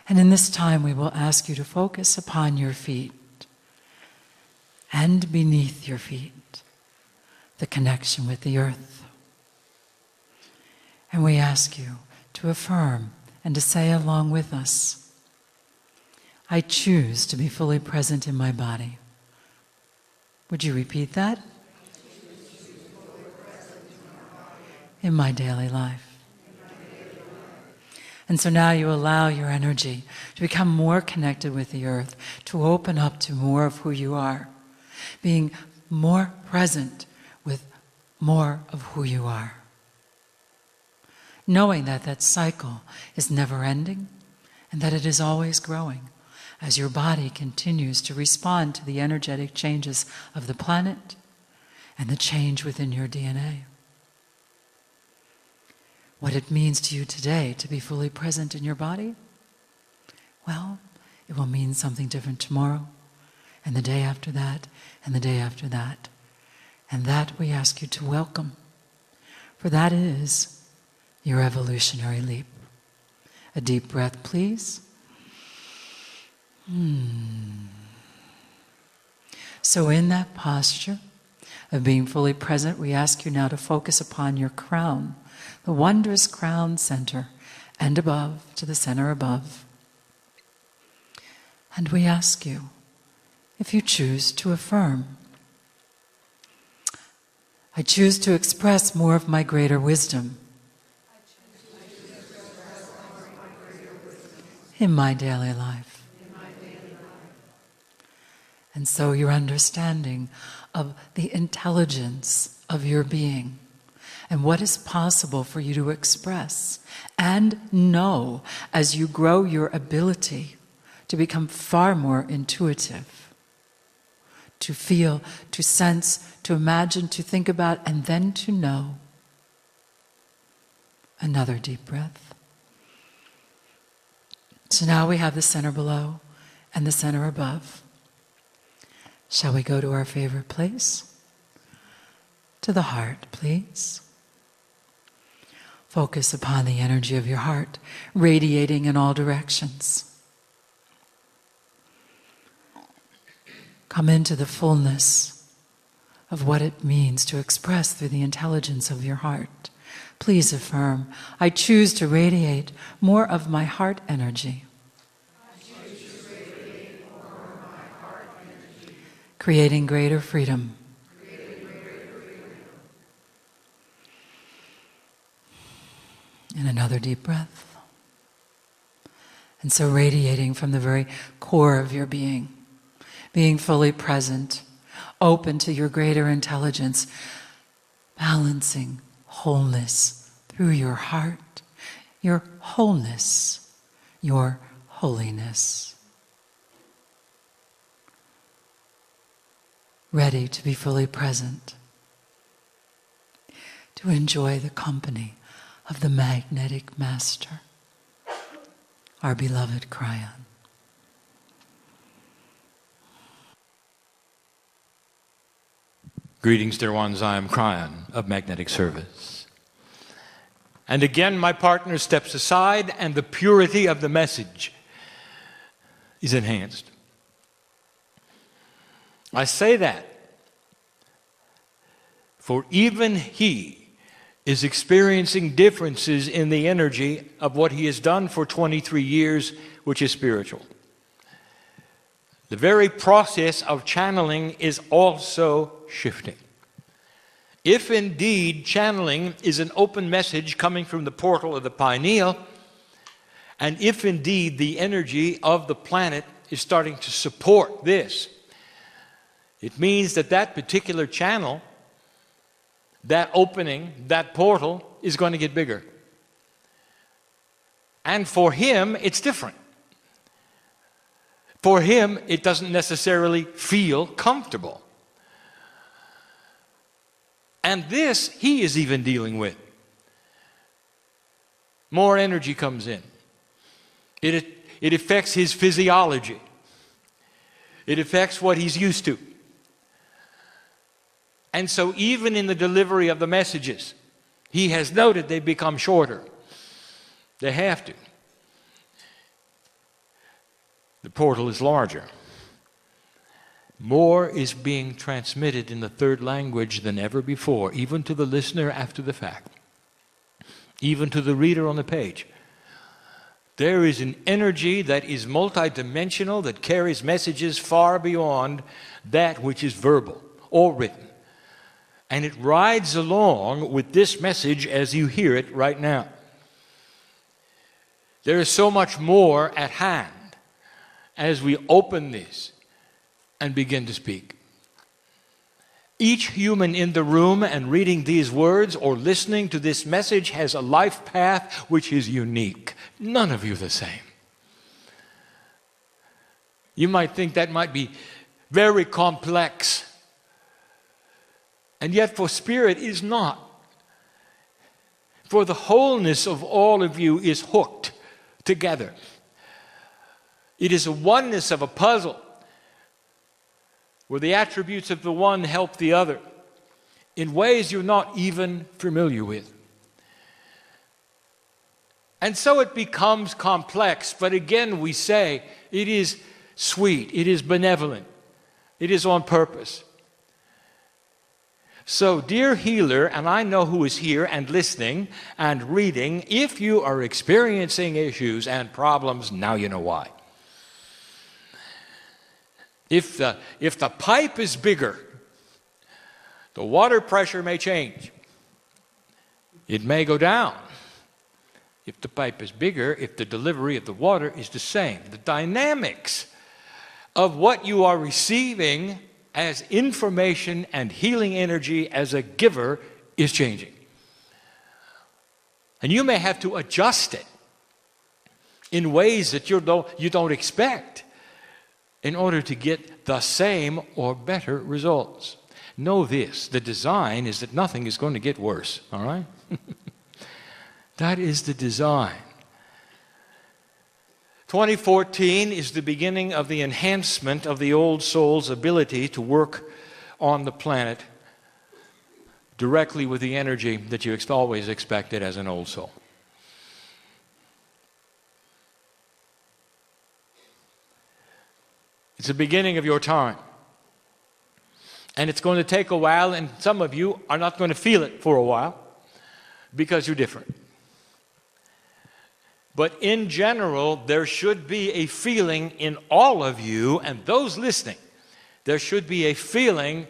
And in this time, we will ask you to focus upon your feet and beneath your feet, the connection with the earth. And we ask you to affirm and to say along with us, I choose to be fully present in my body. Would you repeat that? In my daily life. And so now you allow your energy to become more connected with the earth, to open up to more of who you are, being more present with more of who you are. Knowing that that cycle is never ending and that it is always growing as your body continues to respond to the energetic changes of the planet and the change within your DNA. What it means to you today to be fully present in your body? Well, it will mean something different tomorrow, and the day after that, and the day after that. And that we ask you to welcome, for that is your evolutionary leap. A deep breath, please. So in that posture of being fully present, we ask you now to focus upon your crown, the wondrous crown center, and above, to the center above. And we ask you, if you choose to affirm, I choose to express more of my greater wisdom in my daily life. And so your understanding of the intelligence of your being and what is possible for you to express and know as you grow your ability to become far more intuitive, to feel, to sense, to imagine, to think about, and then to know. Another deep breath. So now we have the center below and the center above. Shall we go to our favorite place? To the heart, please. Focus upon the energy of your heart, radiating in all directions. Come into the fullness of what it means to express through the intelligence of your heart. Please affirm, I choose to radiate more of my heart energy. Creating greater freedom. And another deep breath. And so radiating from the very core of your being fully present, open to your greater intelligence, balancing wholeness through your heart, your wholeness, your holiness. Ready to be fully present, to enjoy the company of the magnetic master, our beloved Kryon. Greetings, dear ones. I am Kryon of Magnetic Service. And again, my partner steps aside, and the purity of the message is enhanced. I say that, for even he is experiencing differences in the energy of what he has done for 23 years, which is spiritual. The very process of channeling is also shifting. If indeed channeling is an open message coming from the portal of the pineal, and if indeed the energy of the planet is starting to support this, it means that that particular channel, that opening, that portal is going to get bigger. And for him, it's different. For him, it doesn't necessarily feel comfortable. And this, he is even dealing with. More energy comes in. It affects his physiology. It affects what he's used to. And so even in the delivery of the messages, he has noted they become shorter. They have to. portal is larger. More is being transmitted in the third language than ever before, even to the listener after the fact, even to the reader on the page. There is an energy that is multidimensional, that carries messages far beyond that which is verbal or written. And it rides along with this message as you hear it right now. There is so much more at hand as we open this and begin to speak. Each human in the room and reading these words or listening to this message has a life path which is unique. None of you the same. You might think that might be very complex. And yet for spirit is not. For the wholeness of all of you is hooked together. It is a oneness of a puzzle where the attributes of the one help the other in ways you're not even familiar with. And so it becomes complex, but again we say it is sweet, it is benevolent, it is on purpose. So, dear healer, and I know who is here and listening and reading, if you are experiencing issues and problems, now you know why. If the pipe is bigger, the water pressure may change. It may go down. If the pipe is bigger, if the delivery of the water is the same. The dynamics of what you are receiving as information and healing energy as a giver is changing. And you may have to adjust it in ways that you don't expect in order to get the same or better results. Know this, the design is that nothing is going to get worse, all right? That is the design. 2014 is the beginning of the enhancement of the old soul's ability to work on the planet directly with the energy that you always expected as an old soul. It's the beginning of your time. And it's going to take a while, and some of you are not going to feel it for a while because you're different. But in general, there should be a feeling in all of you, and those listening, there should be a feeling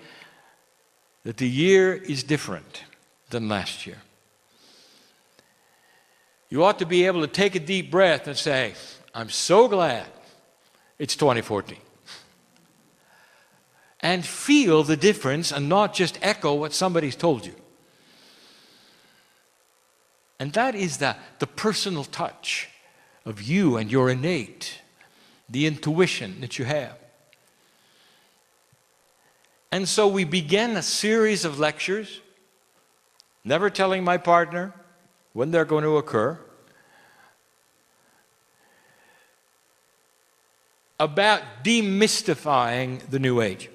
that the year is different than last year. You ought to be able to take a deep breath and say, I'm so glad it's 2014. And feel the difference and not just echo what somebody's told you. And that is the personal touch of you and your innate, the intuition that you have. And so we began a series of lectures, never telling my partner when they're going to occur, about demystifying the New Age.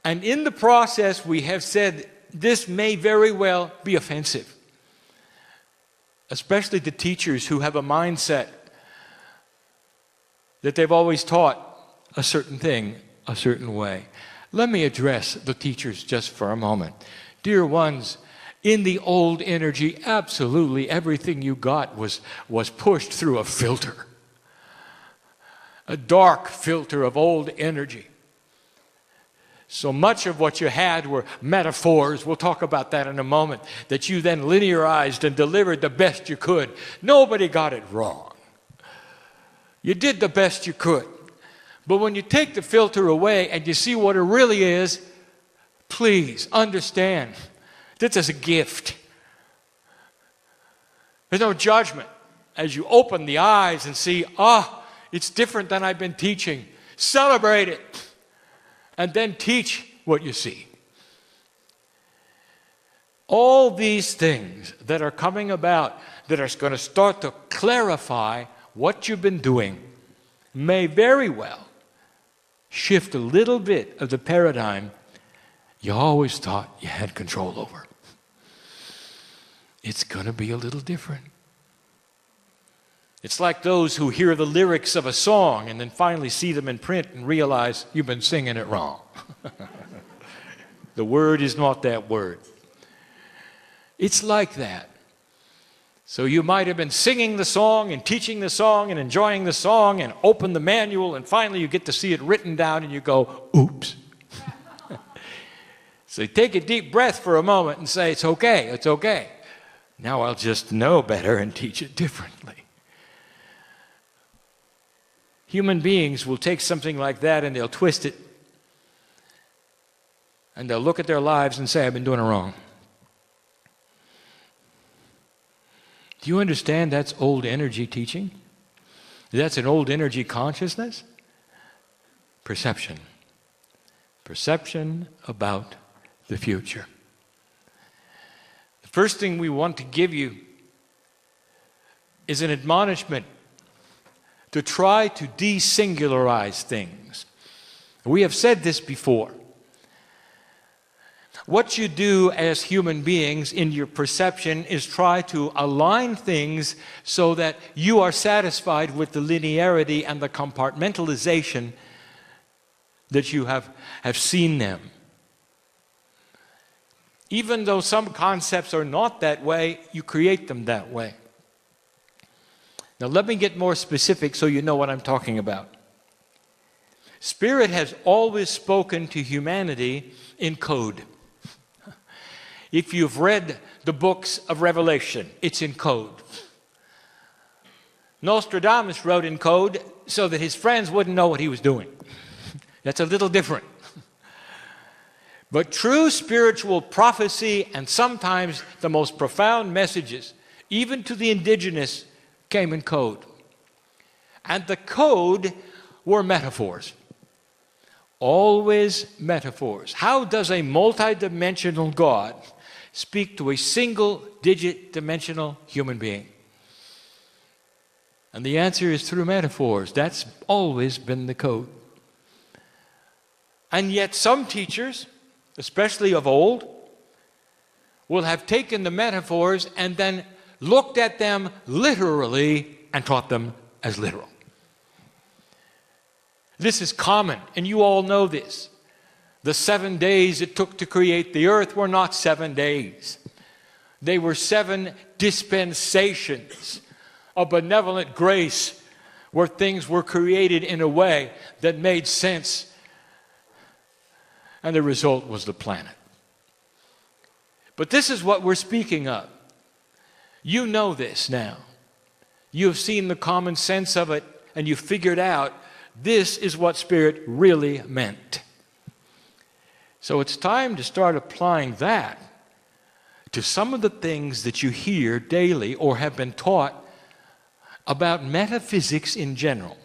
And in the process, we have said this may very well be offensive, especially to teachers who have a mindset that they've always taught a certain thing a certain way. Let me address the teachers just for a moment. Dear ones, in the old energy, absolutely everything you got was pushed through a filter, a dark filter of old energy. So much of what you had were metaphors, we'll talk about that in a moment, that you then linearized and delivered the best you could. Nobody got it wrong. You did the best you could. But when you take the filter away and you see what it really is, please understand, this is a gift. There's no judgment. As you open the eyes and see, it's different than I've been teaching, celebrate it. And then teach what you see. All these things that are coming about that are going to start to clarify what you've been doing may very well shift a little bit of the paradigm you always thought you had control over. It's going to be a little different. It's like those who hear the lyrics of a song and then finally see them in print and realize you've been singing it wrong. The word is not that word. It's like that. So you might have been singing the song and teaching the song and enjoying the song and open the manual, and finally you get to see it written down and you go, oops. So you take a deep breath for a moment and say, it's okay, it's okay. Now I'll just know better and teach it differently. Human beings will take something like that and they'll twist it. And they'll look at their lives and say, I've been doing it wrong. Do you understand that's old energy teaching? That's an old energy consciousness? Perception. Perception about the future. The first thing we want to give you is an admonishment to try to desingularize things. We have said this before. What you do as human beings in your perception is try to align things so that you are satisfied with the linearity and the compartmentalization that you have seen them. Even though some concepts are not that way, you create them that way. Now let me get more specific so you know what I'm talking about. Spirit has always spoken to humanity in code. If you've read the books of Revelation, it's in code. Nostradamus wrote in code so that his friends wouldn't know what he was doing. That's a little different. But true spiritual prophecy, and sometimes the most profound messages, even to the indigenous, came in code. And the code were metaphors. Always metaphors. How does a multidimensional God speak to a single-digit dimensional human being? And the answer is through metaphors. That's always been the code. And yet some teachers, especially of old, will have taken the metaphors and then looked at them literally and taught them as literal. This is common, and you all know this. The 7 days it took to create the earth were not 7 days. They were 7 dispensations of benevolent grace where things were created in a way that made sense. And the result was the planet. But this is what we're speaking of. You know this now. You have seen the common sense of it, and you figured out this is what Spirit really meant. So it's time to start applying that to some of the things that you hear daily or have been taught about metaphysics in general,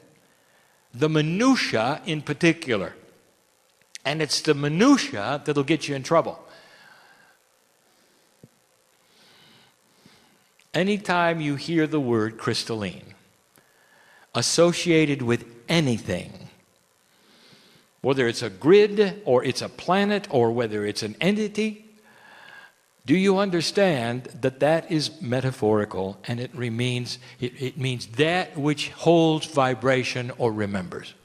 the minutiae in particular. And it's the minutiae that'll get you in trouble. Anytime you hear the word crystalline associated with anything, whether it's a grid or it's a planet or whether it's an entity, do you understand that that is metaphorical, and it means that which holds vibration or remembers?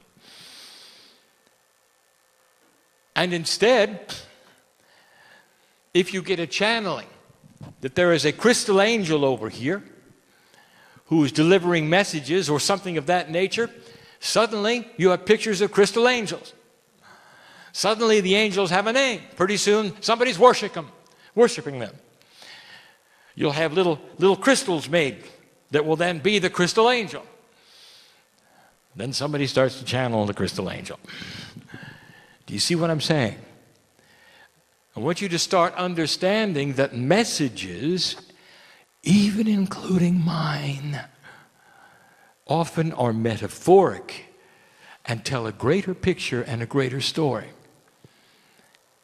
And instead, if you get a channeling that there is a crystal angel over here who is delivering messages or something of that nature, suddenly you have pictures of crystal angels. Suddenly the angels have a name. Pretty soon somebody's worshiping them. You'll have little crystals made that will then be the crystal angel. Then somebody starts to channel the crystal angel. Do you see what I'm saying? I want you to start understanding that messages, even including mine, often are metaphoric and tell a greater picture and a greater story.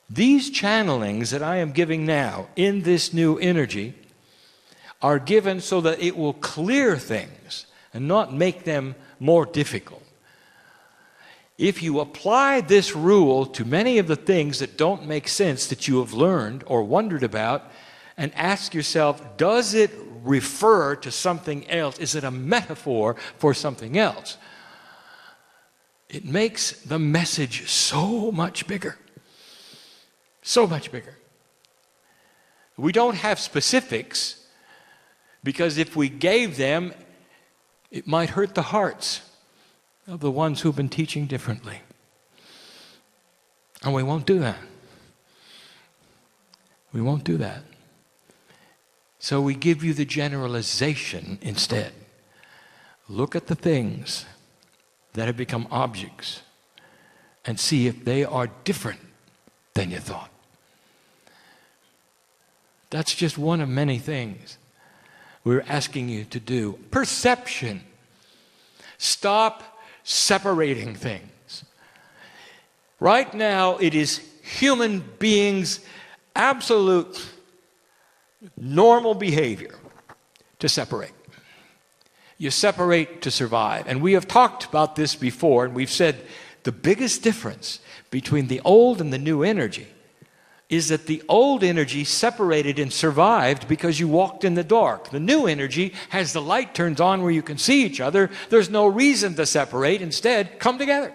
These channelings that I am giving now in this new energy are given so that it will clear things and not make them more difficult. If you apply this rule to many of the things that don't make sense that you have learned or wondered about, and ask yourself, does it refer to something else? Is it a metaphor for something else? It makes the message so much bigger. So much bigger. We don't have specifics because if we gave them, it might hurt the hearts of the ones who've been teaching differently. And we won't do that. We won't do that. So we give you the generalization instead. Look at the things that have become objects and see if they are different than you thought. That's just one of many things we're asking you to do. Perception. Stop separating things. Right now, it is human beings' absolute normal behavior to separate. You separate to survive. And we have talked about this before, and we've said the biggest difference between the old and the new energy is that the old energy separated and survived because you walked in the dark. The new energy has the light turns on where you can see each other. There's no reason to separate. Instead, come together.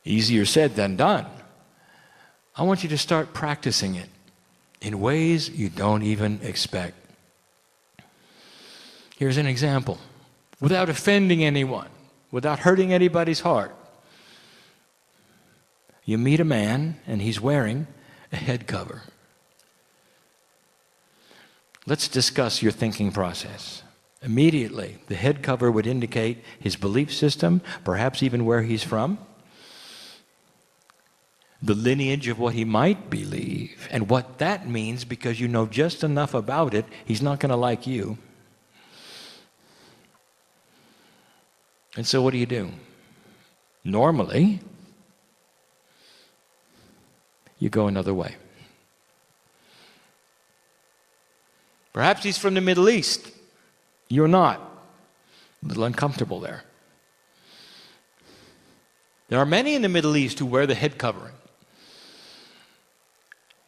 Easier said than done. I want you to start practicing it in ways you don't even expect. Here's an example. Without offending anyone, without hurting anybody's heart. You meet a man and he's wearing a head cover. Let's discuss your thinking process. Immediately, the head cover would indicate his belief system, perhaps even where he's from, the lineage of what he might believe, and what that means because you know just enough about it, he's not going to like you. And so what do? Normally, you go another way. Perhaps he's from the Middle East. You're not. A little uncomfortable there. There are many in the Middle East who wear the head covering.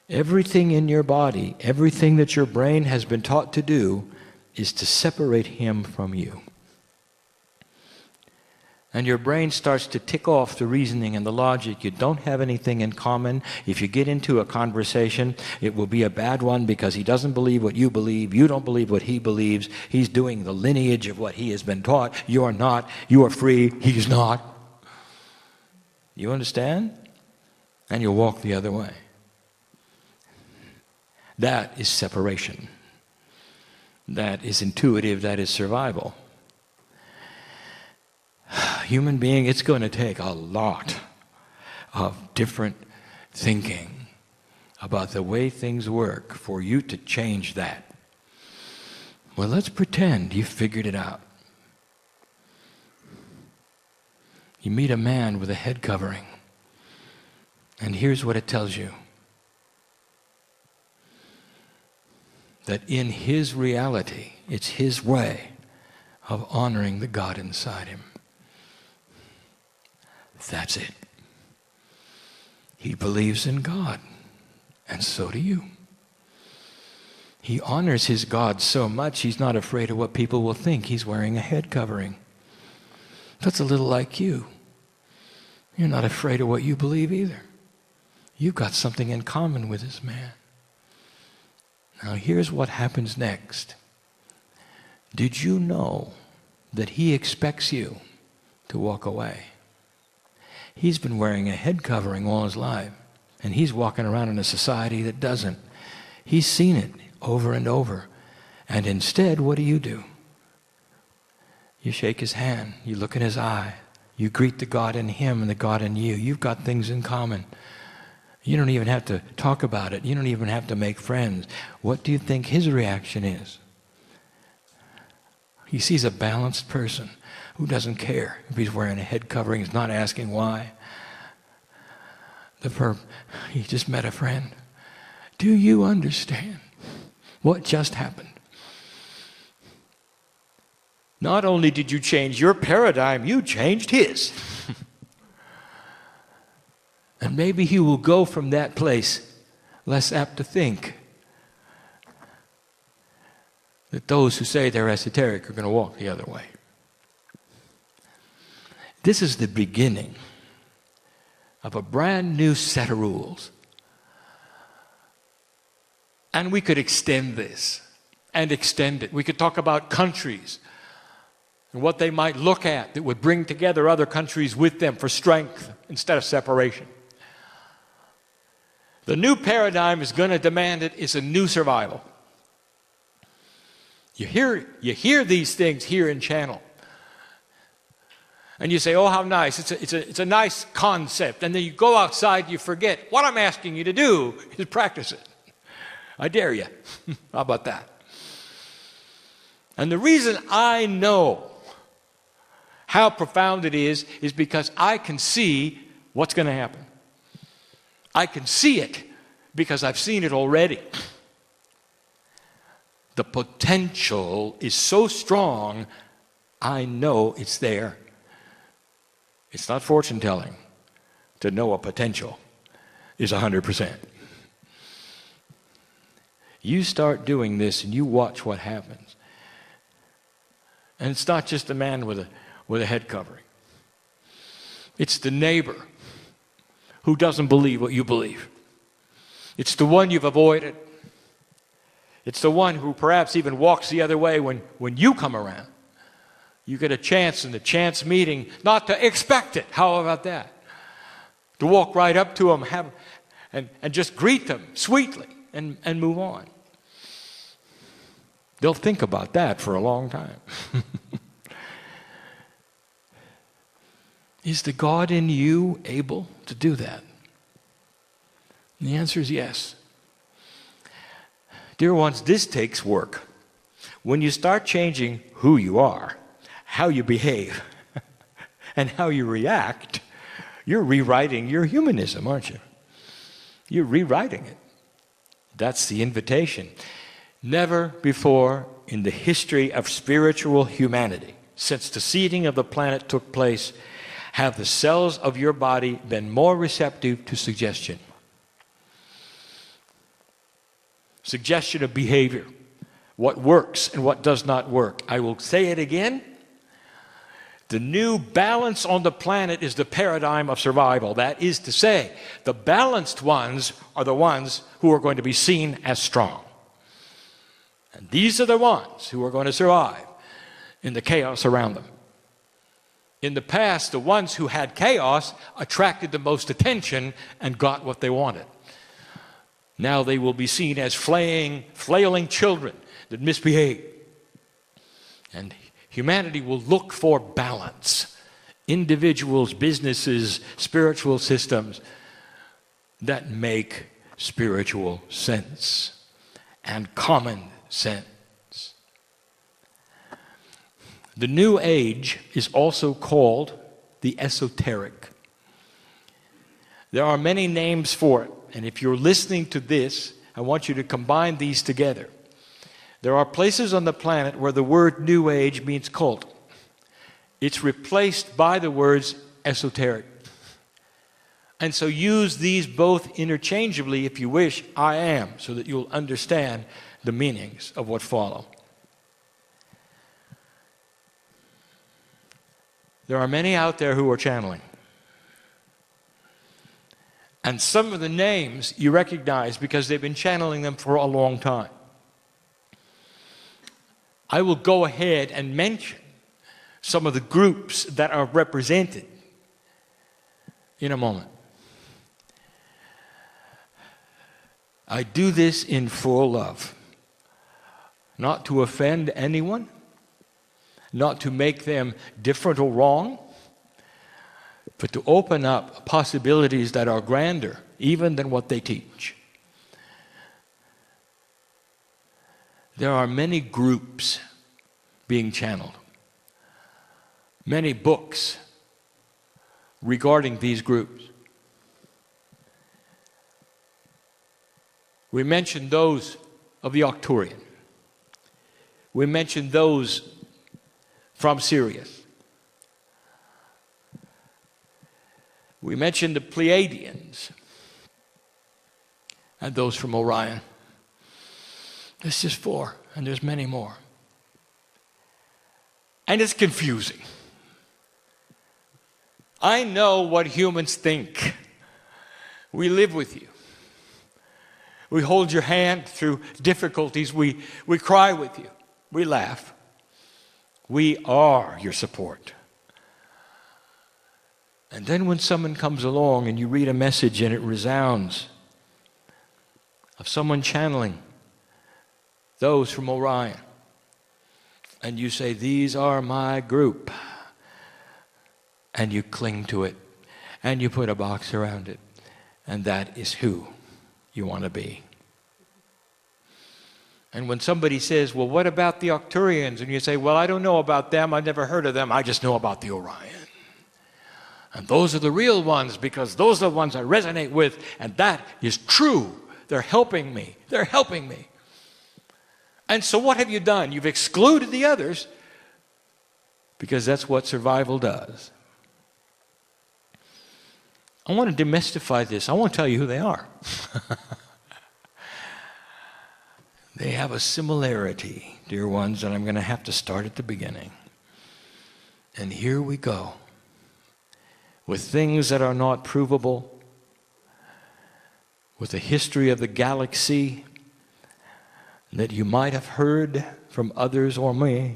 Everything in your body, everything that your brain has been taught to do is to separate him from you. And your brain starts to tick off the reasoning and the logic. You don't have anything in common. If you get into a conversation, it will be a bad one because he doesn't believe what you believe. You don't believe what he believes. He's doing the lineage of what he has been taught. You are not. You are free. He's not. You understand? And you walk the other way. That is separation. That is intuitive. That is survival. Human being, it's going to take a lot of different thinking about the way things work for you to change that. Well, let's pretend you figured it out. You meet a man with a head covering, and here's what it tells you. That in his reality, it's his way of honoring the God inside him. That's it. He believes in God, and so do you. He honors his God so much, he's not afraid of what people will think. He's wearing a head covering. That's a little like you. You're not afraid of what you believe either. You've got something in common with this man. Now here's what happens next. Did you know that he expects you to walk away? He's been wearing a head covering all his life, and he's walking around in a society that doesn't. He's seen it over and over. And instead, what do? You shake his hand. You look in his eye. You greet the God in him and the God in you. You've got things in common. You don't even have to talk about it. You don't even have to make friends. What do you think his reaction is? He sees a balanced person who doesn't care if he's wearing a head covering. He's not asking why. He just met a friend. Do you understand what just happened? Not only did you change your paradigm, you changed his. And maybe he will go from that place less apt to think, that those who say they're esoteric are going to walk the other way. This is the beginning of a brand new set of rules. And we could extend this and extend it. We could talk about countries and what they might look at that would bring together other countries with them for strength instead of separation. The new paradigm is going to demand it. It's a new survival. You hear these things here in Channel. And you say, oh, how nice. It's a nice concept. And then you go outside, you forget. What I'm asking you to do is practice it. I dare you. How about that? And the reason I know how profound it is because I can see what's going to happen. I can see it because I've seen it already. The potential is so strong, I know it's there. It's not fortune telling to know a potential is 100%. You start doing this and you watch what happens. And it's not just a man with a head covering. It's the neighbor who doesn't believe what you believe. It's the one you've avoided. It's the one who perhaps even walks the other way when you come around. You get a chance in the chance meeting not to expect it. How about that? To walk right up to them and just greet them sweetly and move on. They'll think about that for a long time. Is the God in you able to do that? And the answer is yes. Dear ones, this takes work. When you start changing who you are, how you behave, and how you react, you're rewriting your humanism, aren't you? You're rewriting it. That's the invitation. Never before in the history of spiritual humanity, since the seeding of the planet took place, have the cells of your body been more receptive to suggestion. Suggestion of behavior, what works and what does not work. I will say it again. The new balance on the planet is the paradigm of survival. That is to say, the balanced ones are the ones who are going to be seen as strong. And these are the ones who are going to survive in the chaos around them. In the past, the ones who had chaos attracted the most attention and got what they wanted. Now they will be seen as flailing children that misbehave. And humanity will look for balance. Individuals, businesses, spiritual systems that make spiritual sense and common sense. The New Age is also called the esoteric. There are many names for it, and if you're listening to this, I want you to combine these together. There are places on the planet where the word New Age means cult. It's replaced by the words esoteric. And so use these both interchangeably if you wish, I am, so that you'll understand the meanings of what follow. There are many out there who are channeling. And some of the names you recognize because they've been channeling them for a long time. I will go ahead and mention some of the groups that are represented in a moment. I do this in full love, not to offend anyone, not to make them different or wrong, but to open up possibilities that are grander even than what they teach. There are many groups being channeled, many books regarding these groups. We mentioned those of the Arcturian. We mentioned those from Sirius. We mentioned the Pleiadians and those from Orion. That's just 4, and there's many more. And it's confusing. I know what humans think. We live with you. We hold your hand through difficulties. We cry with you. We laugh. We are your support. And then when someone comes along and you read a message and it resounds of someone channeling those from Orion, and you say, these are my group, and you cling to it, and you put a box around it, and that is who you want to be. And when somebody says, well, what about the Arcturians? And you say, well, I don't know about them. I've never heard of them. I just know about the Orion. And those are the real ones because those are the ones I resonate with. And that is true. They're helping me. They're helping me. And so what have you done? You've excluded the others because that's what survival does. I want to demystify this. I won't tell you who they are. They have a similarity, dear ones, and I'm going to have to start at the beginning. And here we go. With things that are not provable, with a history of the galaxy that you might have heard from others or me.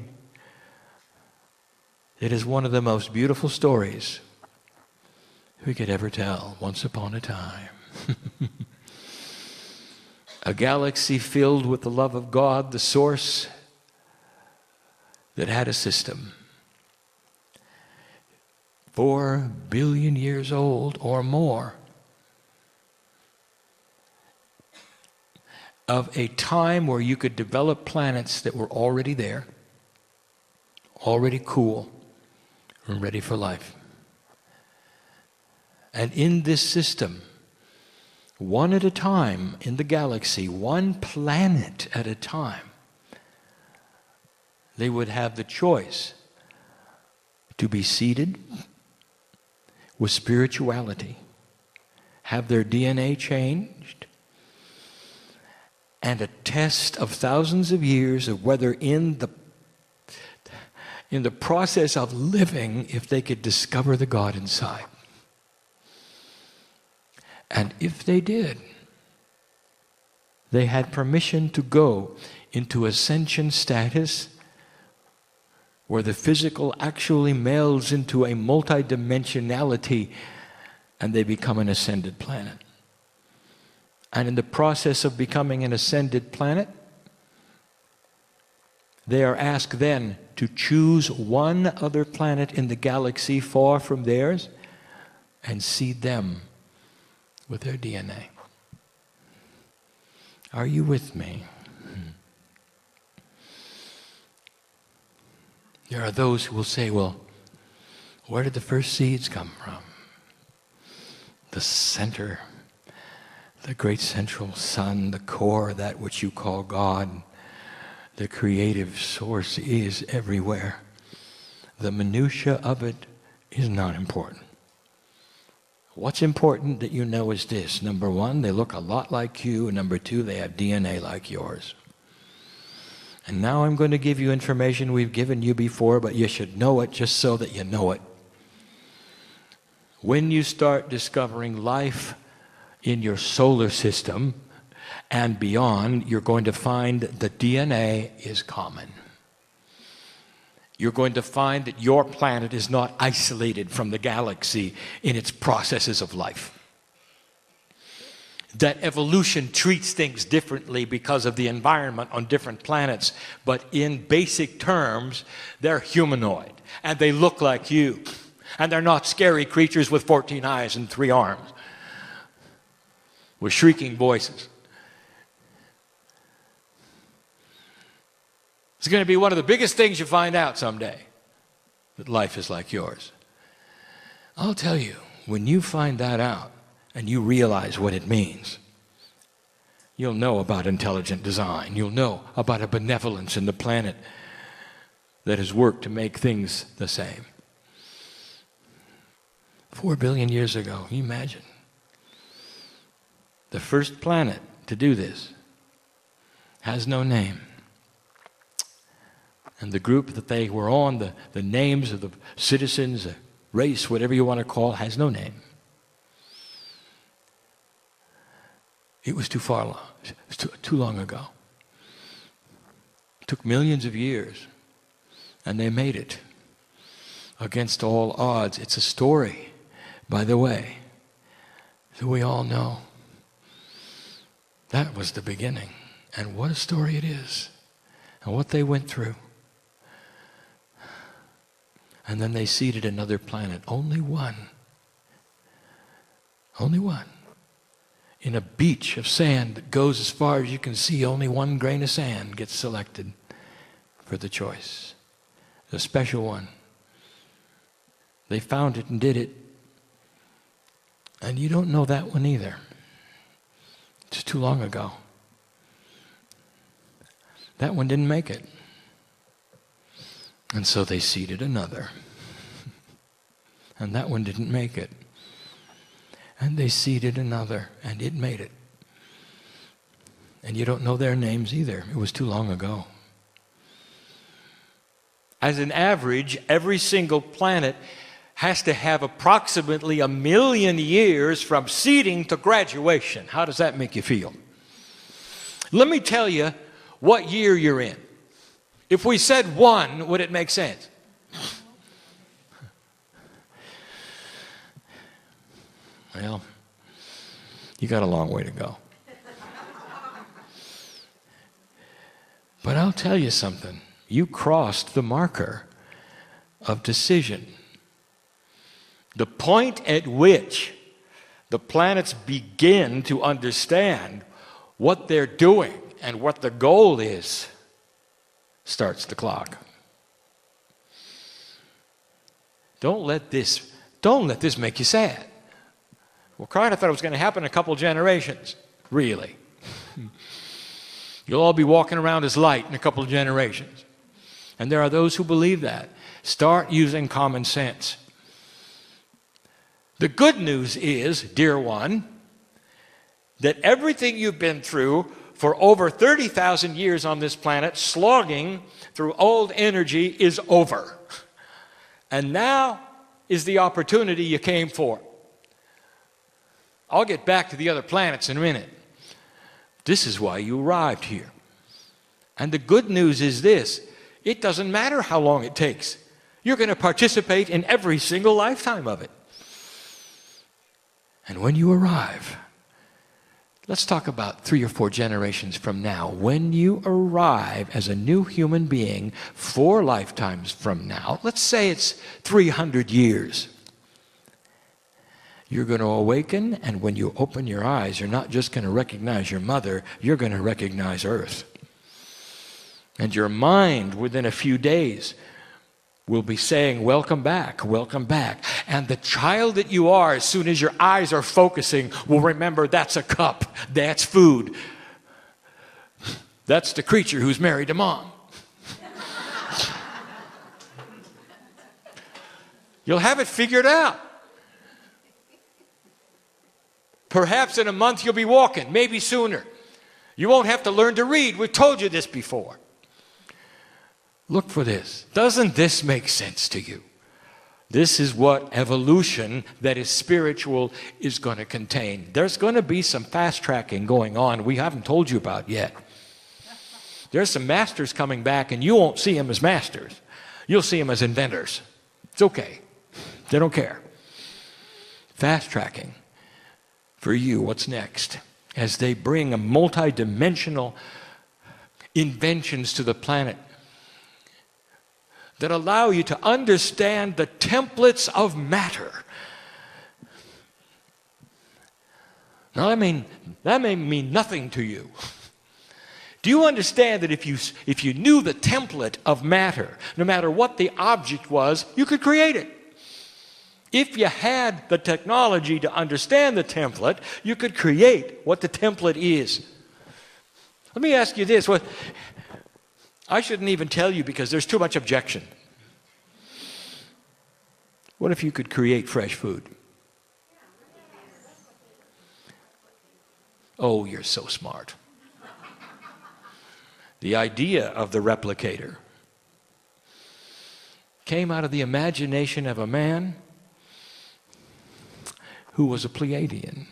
It is one of the most beautiful stories we could ever tell, once upon a time. A galaxy filled with the love of God, the source, that had a system. 4 billion years old or more. Of a time where you could develop planets that were already there, already cool, and ready for life. And in this system, one at a time in the galaxy, one planet at a time, they would have the choice to be seeded with spirituality, have their DNA changed, and a test of thousands of years of whether in the process of living, if they could discover the God inside. And if they did, they had permission to go into ascension status where the physical actually melds into a multidimensionality and they become an ascended planet. And in the process of becoming an ascended planet, they are asked then to choose one other planet in the galaxy far from theirs and seed them with their DNA. Are you with me? There are those who will say, well, where did the first seeds come from? The center, the great central sun, the core, that which you call God, the creative source is everywhere. The minutia of it is not important. What's important that you know is this. Number one, they look a lot like you. And number two, they have DNA like yours. And now I'm going to give you information we've given you before, but you should know it just so that you know it. When you start discovering life in your solar system and beyond, you're going to find that DNA is common. You're going to find that your planet is not isolated from the galaxy in its processes of life. That evolution treats things differently because of the environment on different planets, but in basic terms, they're humanoid, and they look like you, and they're not scary creatures with 14 eyes and 3 arms, with shrieking voices. It's going to be one of the biggest things you find out someday, that life is like yours. I'll tell you, when you find that out and you realize what it means, you'll know about intelligent design. You'll know about a benevolence in the planet that has worked to make things the same. 4 billion years ago, can you imagine? The first planet to do this has no name. And the group that they were on, the names of the citizens, the race, whatever you want to call, has no name. It was too long ago. It took millions of years, and they made it against all odds. It's a story, by the way, that we all know. That was the beginning, and what a story it is, and what they went through. And then they seeded another planet, only one. Only one. In a beach of sand that goes as far as you can see, only one grain of sand gets selected for the choice. The special one. They found it and did it. And you don't know that one either. It's too long ago. That one didn't make it. And so they seeded another. And that one didn't make it. And they seeded another, and it made it. And you don't know their names either. It was too long ago. As an average, every single planet has to have approximately 1 million years from seeding to graduation. How does that make you feel? Let me tell you what year you're in. If we said 1, would it make sense? Well, you got a long way to go. But I'll tell you something. You crossed the marker of decision. The point at which the planets begin to understand what they're doing and what the goal is starts the clock. Don't let this make you sad. Well, Kryon, I thought it was going to happen in a couple generations. Really. You'll all be walking around as light in a couple of generations. And there are those who believe that. Start using common sense. The good news is, dear one, that everything you've been through for over 30,000 years on this planet, slogging through old energy, is over. And now is the opportunity you came for. I'll get back to the other planets in a minute. This is why you arrived here. And the good news is this: it doesn't matter how long it takes. You're going to participate in every single lifetime of it. And when you arrive, let's talk about 3 or 4 generations from now. When you arrive as a new human being 4 lifetimes from now, let's say it's 300 years. You're going to awaken, and when you open your eyes, you're not just going to recognize your mother, you're going to recognize Earth. And your mind, within a few days, will be saying, welcome back, welcome back. And the child that you are, as soon as your eyes are focusing, will remember that's a cup, that's food. That's the creature who's married to mom. You'll have it figured out. Perhaps in a month you'll be walking, maybe sooner. You won't have to learn to read. We've told you this before. Look for this. Doesn't this make sense to you? This is what evolution that is spiritual is going to contain. There's going to be some fast tracking going on we haven't told you about yet. There's some masters coming back, and you won't see them as masters. You'll see them as inventors. It's okay. They don't care. Fast tracking. For you, what's next? As they bring a multi-dimensional inventions to the planet that allow you to understand the templates of matter. Now, that may mean nothing to you. Do you understand that if you knew the template of matter, no matter what the object was, you could create it? If you had the technology to understand the template, you could create what the template is. Let me ask you this. I shouldn't even tell you because there's too much objection. What if you could create fresh food? Oh, you're so smart. The idea of the replicator came out of the imagination of a man who was a Pleiadian.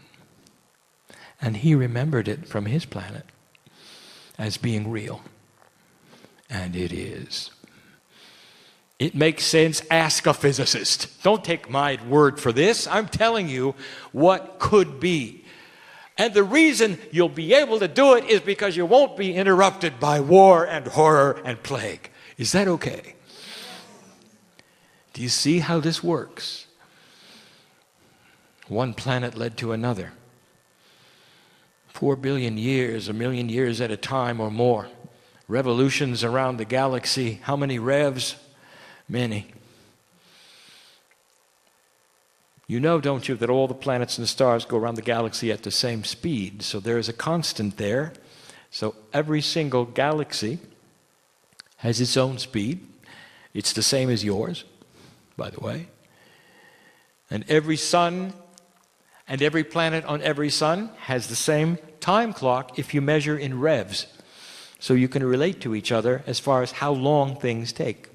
And he remembered it from his planet as being real. And it is. It makes sense. Ask a physicist. Don't take my word for this. I'm telling you what could be. And the reason you'll be able to do it is because you won't be interrupted by war and horror and plague. Is that okay? Do you see how this works? One planet led to another. 4 billion years, 1 million years at a time or more. Revolutions around the galaxy. How many revs? Many. You know, don't you, that all the planets and the stars go around the galaxy at the same speed. So there is a constant there. So every single galaxy has its own speed. It's the same as yours, by the way. And every sun and every planet on every sun has the same time clock if you measure in revs. So you can relate to each other as far as how long things take.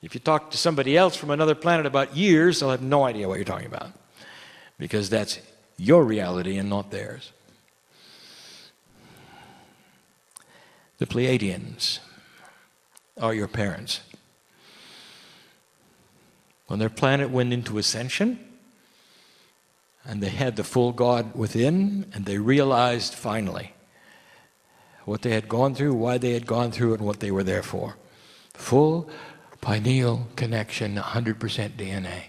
If you talk to somebody else from another planet about years, they'll have no idea what you're talking about. Because that's your reality and not theirs. The Pleiadians are your parents. When their planet went into ascension, and they had the full God within, and they realized finally what they had gone through, why they had gone through, and what they were there for. Full pineal connection, 100% DNA.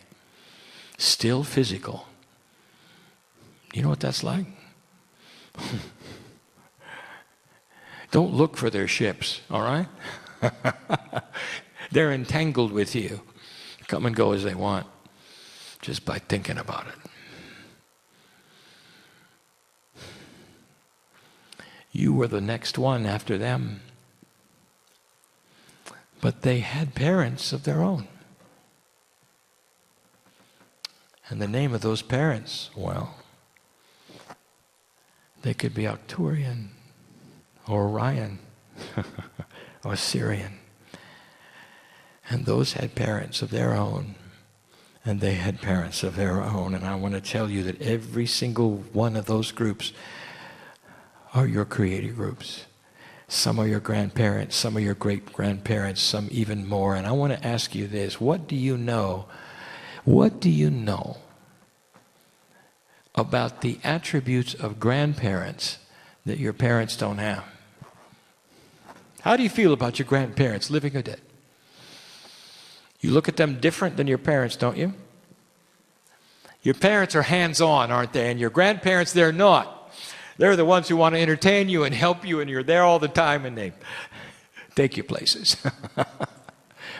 Still physical. You know what that's like? Don't look for their ships, all right? They're entangled with you. Come and go as they want, just by thinking about it. You were the next one after them. But they had parents of their own. And the name of those parents, well, they could be Arcturian, or Orion, or Sirian. And those had parents of their own, and they had parents of their own. And I want to tell you that every single one of those groups are your creative groups. Some are your grandparents, some are your great-grandparents, some even more. And I want to ask you this. What do you know? What do you know about the attributes of grandparents that your parents don't have? How do you feel about your grandparents, living or dead? You look at them different than your parents, don't you? Your parents are hands-on, aren't they? And your grandparents, they're not. They're the ones who want to entertain you and help you, and you're there all the time, and they take you places.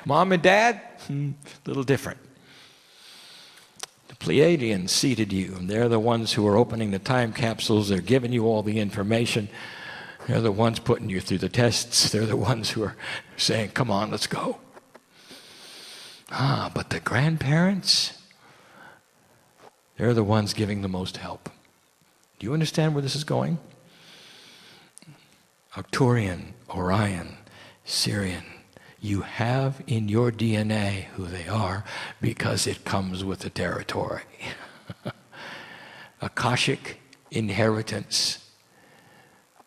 Mom and Dad, a little different. The Pleiadians seated you, and they're the ones who are opening the time capsules. They're giving you all the information. They're the ones putting you through the tests. They're the ones who are saying, come on, let's go. But the grandparents, they're the ones giving the most help. Do you understand where this is going? Arcturian, Orion, Sirian. You have in your DNA who they are because it comes with the territory. Akashic inheritance.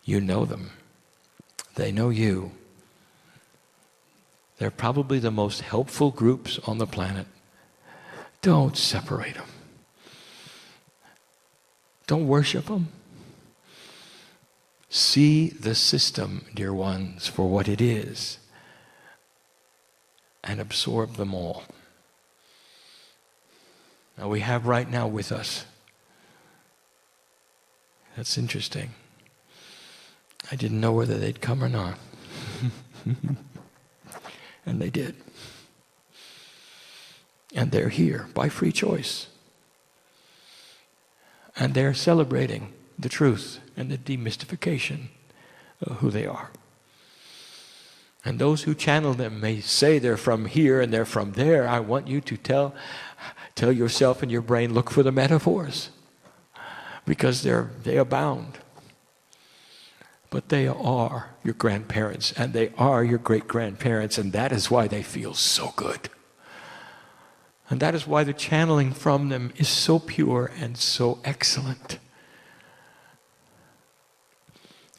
You know them. They know you. They're probably the most helpful groups on the planet. Don't separate them. Don't worship them. See the system, dear ones, for what it is, and absorb them all. Now we have right now with us. That's interesting. I didn't know whether they'd come or not. And they did. And they're here by free choice. And they're celebrating the truth and the demystification of who they are. And those who channel them may say they're from here and they're from there. I want you to tell yourself and your brain, look for the metaphors. Because they abound. But they are your grandparents, and they are your great-grandparents, and that is why they feel so good. And that is why the channeling from them is so pure and so excellent.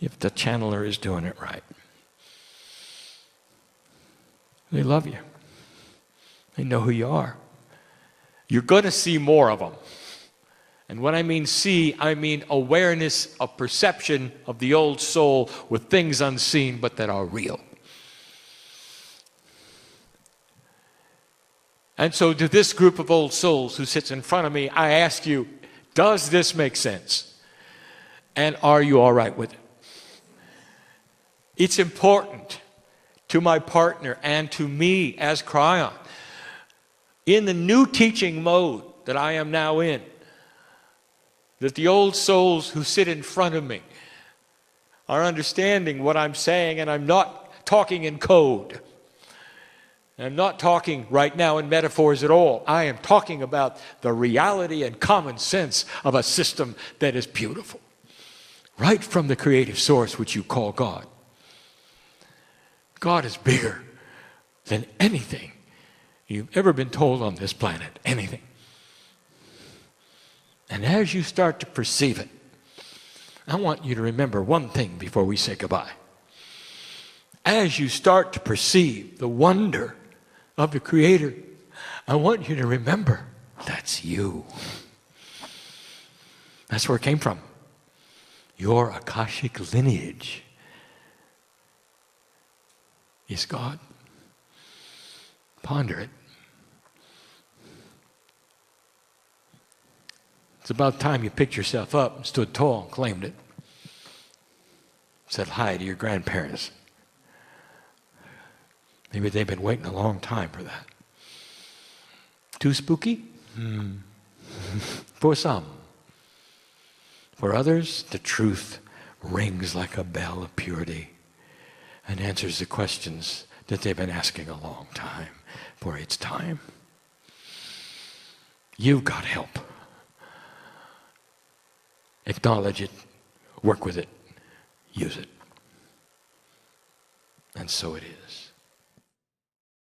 If the channeler is doing it right. They love you. They know who you are. You're going to see more of them. And when I mean see, I mean awareness of perception of the old soul with things unseen but that are real. And so to this group of old souls who sits in front of me, I ask you, does this make sense? And are you all right with it? It's important to my partner and to me as Kryon, in the new teaching mode that I am now in, that the old souls who sit in front of me are understanding what I'm saying, and I'm not talking in code. I'm not talking right now in metaphors at all. I am talking about the reality and common sense of a system that is beautiful, right from the creative source which you call God. God is bigger than anything you've ever been told on this planet, anything. And as you start to perceive it, I want you to remember one thing before we say goodbye. As you start to perceive the wonder of the Creator, I want you to remember that's you. That's where it came from. Your Akashic lineage is God. Ponder it. It's about time you picked yourself up and stood tall and claimed it. Said hi to your grandparents. Maybe they've been waiting a long time for that. Too spooky? For some. For others, the truth rings like a bell of purity and answers the questions that they've been asking a long time, for it's time. You've got help. Acknowledge it, work with it, use it. And so it is.